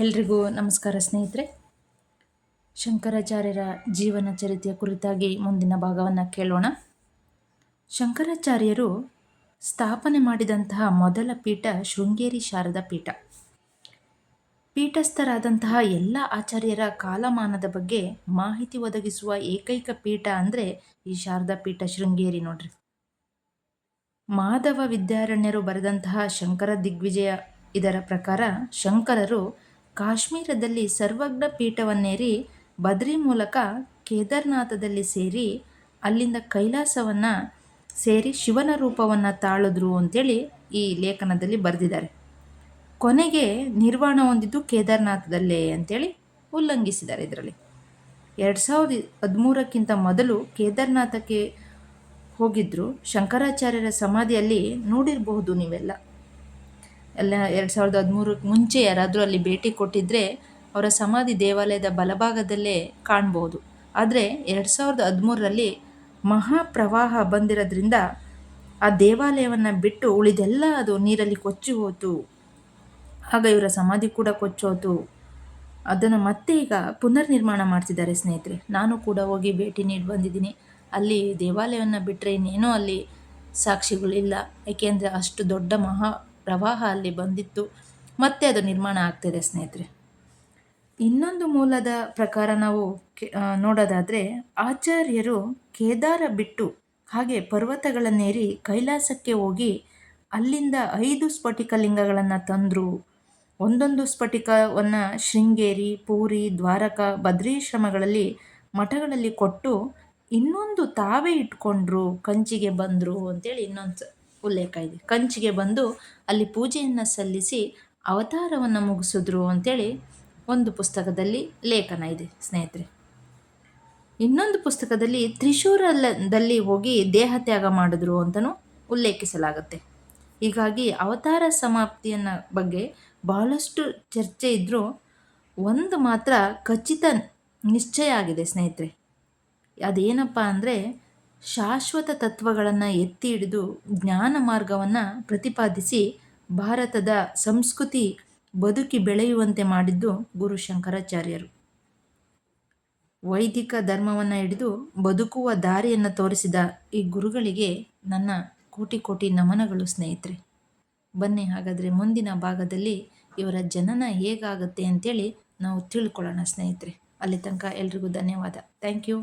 ಎಲ್ರಿಗೂ ನಮಸ್ಕಾರ ಸ್ನೇಹಿತರೆ. ಶಂಕರಾಚಾರ್ಯರ ಜೀವನ ಚರಿತ್ರೆಯ ಕುರಿತಾಗಿ ಮುಂದಿನ ಭಾಗವನ್ನು ಕೇಳೋಣ. ಶಂಕರಾಚಾರ್ಯರು ಸ್ಥಾಪನೆ ಮಾಡಿದಂತಹ ಮೊದಲ ಪೀಠ ಶೃಂಗೇರಿ ಶಾರದಾ ಪೀಠ. ಪೀಠಸ್ಥರಾದಂತಹ ಎಲ್ಲ ಆಚಾರ್ಯರ ಕಾಲಮಾನದ ಬಗ್ಗೆ ಮಾಹಿತಿ ಒದಗಿಸುವ ಏಕೈಕ ಪೀಠ ಅಂದರೆ ಈ ಶಾರದಾ ಪೀಠ ಶೃಂಗೇರಿ ನೋಡ್ರಿ. ಮಾಧವ ವಿದ್ಯಾರಣ್ಯರು ಬರೆದಂತಹ ಶಂಕರ ದಿಗ್ವಿಜಯ ಇದರ ಪ್ರಕಾರ ಶಂಕರರು ಕಾಶ್ಮೀರದಲ್ಲಿ ಸರ್ವಜ್ಞ ಪೀಠವನ್ನೇರಿ ಬದ್ರಿ ಮೂಲಕ ಕೇದಾರನಾಥದಲ್ಲಿ ಸೇರಿ ಅಲ್ಲಿಂದ ಕೈಲಾಸವನ್ನು ಸೇರಿ ಶಿವನ ರೂಪವನ್ನು ತಾಳಿದ್ರು ಅಂತೇಳಿ ಈ ಲೇಖನದಲ್ಲಿ ಬರೆದಿದ್ದಾರೆ. ಕೊನೆಗೆ ನಿರ್ವಾಣ ಹೊಂದಿದ್ದು ಕೇದಾರನಾಥದಲ್ಲೇ ಅಂತೇಳಿ ಉಲ್ಲಂಘಿಸಿದ್ದಾರೆ. ಇದರಲ್ಲಿ 2013ಕ್ಕಿಂತ ಮೊದಲು ಕೇದಾರನಾಥಕ್ಕೆ ಹೋಗಿದ್ರು. ಶಂಕರಾಚಾರ್ಯರ ಸಮಾಧಿಯಲ್ಲಿ ನೋಡಿರಬಹುದು ನೀವೆಲ್ಲ. 2013ಕ್ಕೆ ಮುಂಚೆ ಯಾರಾದರೂ ಅಲ್ಲಿ ಭೇಟಿ ಕೊಟ್ಟಿದ್ದರೆ ಅವರ ಸಮಾಧಿ ದೇವಾಲಯದ ಬಲಭಾಗದಲ್ಲೇ ಕಾಣ್ಬೋದು. ಆದರೆ 2013ರಲ್ಲಿ ಮಹಾಪ್ರವಾಹ ಬಂದಿರೋದ್ರಿಂದ ಆ ದೇವಾಲಯವನ್ನು ಬಿಟ್ಟು ಉಳಿದೆಲ್ಲ ಅದು ನೀರಲ್ಲಿ ಕೊಚ್ಚಿ ಹೋಯಿತು. ಆಗ ಇವರ ಸಮಾಧಿ ಕೂಡ ಕೊಚ್ಚೋತು. ಅದನ್ನು ಮತ್ತೆ ಈಗ ಪುನರ್ ನಿರ್ಮಾಣ ಮಾಡ್ತಿದ್ದಾರೆ ಸ್ನೇಹಿತರೆ. ನಾನು ಕೂಡ ಹೋಗಿ ಭೇಟಿ ನೀಡಿ ಬಂದಿದ್ದೀನಿ. ಅಲ್ಲಿ ದೇವಾಲಯವನ್ನು ಬಿಟ್ಟರೆ ಇನ್ನೇನೋ ಅಲ್ಲಿ ಸಾಕ್ಷಿಗಳಿಲ್ಲ. ಏಕೆಂದರೆ ಅಷ್ಟು ದೊಡ್ಡ ಪ್ರವಾಹ ಅಲ್ಲಿ ಬಂದಿತ್ತು. ಮತ್ತೆ ಅದು ನಿರ್ಮಾಣ ಆಗ್ತಿದೆ ಸ್ನೇಹಿತರೆ. ಇನ್ನೊಂದು ಮೂಲದ ಪ್ರಕಾರ ನಾವು ನೋಡೋದಾದರೆ ಆಚಾರ್ಯರು ಕೇದಾರ ಬಿಟ್ಟು ಹಾಗೆ ಪರ್ವತಗಳನ್ನೇರಿ ಕೈಲಾಸಕ್ಕೆ ಹೋಗಿ ಅಲ್ಲಿಂದ 5 ಸ್ಫಟಿಕ ಲಿಂಗಗಳನ್ನು ತಂದರು. ಒಂದೊಂದು ಸ್ಫಟಿಕವನ್ನು ಶೃಂಗೇರಿ, ಪೂರಿ, ದ್ವಾರಕ, ಬದ್ರೀಶ್ರಮಗಳಲ್ಲಿ ಮಠಗಳಲ್ಲಿ ಕೊಟ್ಟು ಇನ್ನೊಂದು ತಾವೇ ಇಟ್ಕೊಂಡ್ರು, ಕಂಚಿಗೆ ಬಂದರು ಅಂತೇಳಿ ಇನ್ನೊಂದು ಉಲ್ಲೇಖ ಇದೆ. ಕಂಚಿಗೆ ಬಂದು ಅಲ್ಲಿ ಪೂಜೆಯನ್ನು ಸಲ್ಲಿಸಿ ಅವತಾರವನ್ನು ಮುಗಿಸಿದ್ರು ಅಂತೇಳಿ ಒಂದು ಪುಸ್ತಕದಲ್ಲಿ ಲೇಖನ ಇದೆ ಸ್ನೇಹಿತರೆ. ಇನ್ನೊಂದು ಪುಸ್ತಕದಲ್ಲಿ ತ್ರಿಶೂರದಲ್ಲಿ ಹೋಗಿ ದೇಹತ್ಯಾಗ ಮಾಡಿದ್ರು ಅಂತಲೂ ಉಲ್ಲೇಖಿಸಲಾಗುತ್ತೆ. ಹೀಗಾಗಿ ಅವತಾರ ಸಮಾಪ್ತಿಯನ್ನು ಬಗ್ಗೆ ಬಹಳಷ್ಟು ಚರ್ಚೆ ಇದ್ದರೂ ಒಂದು ಮಾತ್ರ ಖಚಿತ ನಿಶ್ಚಯ ಆಗಿದೆ ಸ್ನೇಹಿತರೆ. ಅದೇನಪ್ಪ ಅಂದರೆ ಶಾಶ್ವತ ತತ್ವಗಳನ್ನು ಎತ್ತಿ ಹಿಡಿದು ಜ್ಞಾನ ಮಾರ್ಗವನ್ನು ಪ್ರತಿಪಾದಿಸಿ ಭಾರತದ ಸಂಸ್ಕೃತಿ ಬದುಕಿ ಬೆಳೆಯುವಂತೆ ಮಾಡಿದ್ದು ಗುರು ಶಂಕರಾಚಾರ್ಯರು. ವೈದಿಕ ಧರ್ಮವನ್ನು ಹಿಡಿದು ಬದುಕುವ ದಾರಿಯನ್ನು ತೋರಿಸಿದ ಈ ಗುರುಗಳಿಗೆ ನನ್ನ ಕೋಟಿ ಕೋಟಿ ನಮನಗಳು ಸ್ನೇಹಿತರೆ. ಬನ್ನಿ ಹಾಗಾದರೆ ಮುಂದಿನ ಭಾಗದಲ್ಲಿ ಇವರ ಜನನ ಹೇಗಾಗುತ್ತೆ ಅಂತೇಳಿ ನಾವು ತಿಳ್ಕೊಳ್ಳೋಣ ಸ್ನೇಹಿತರೆ. ಅಲ್ಲಿ ತನಕ ಎಲ್ರಿಗೂ ಧನ್ಯವಾದ. Thank you.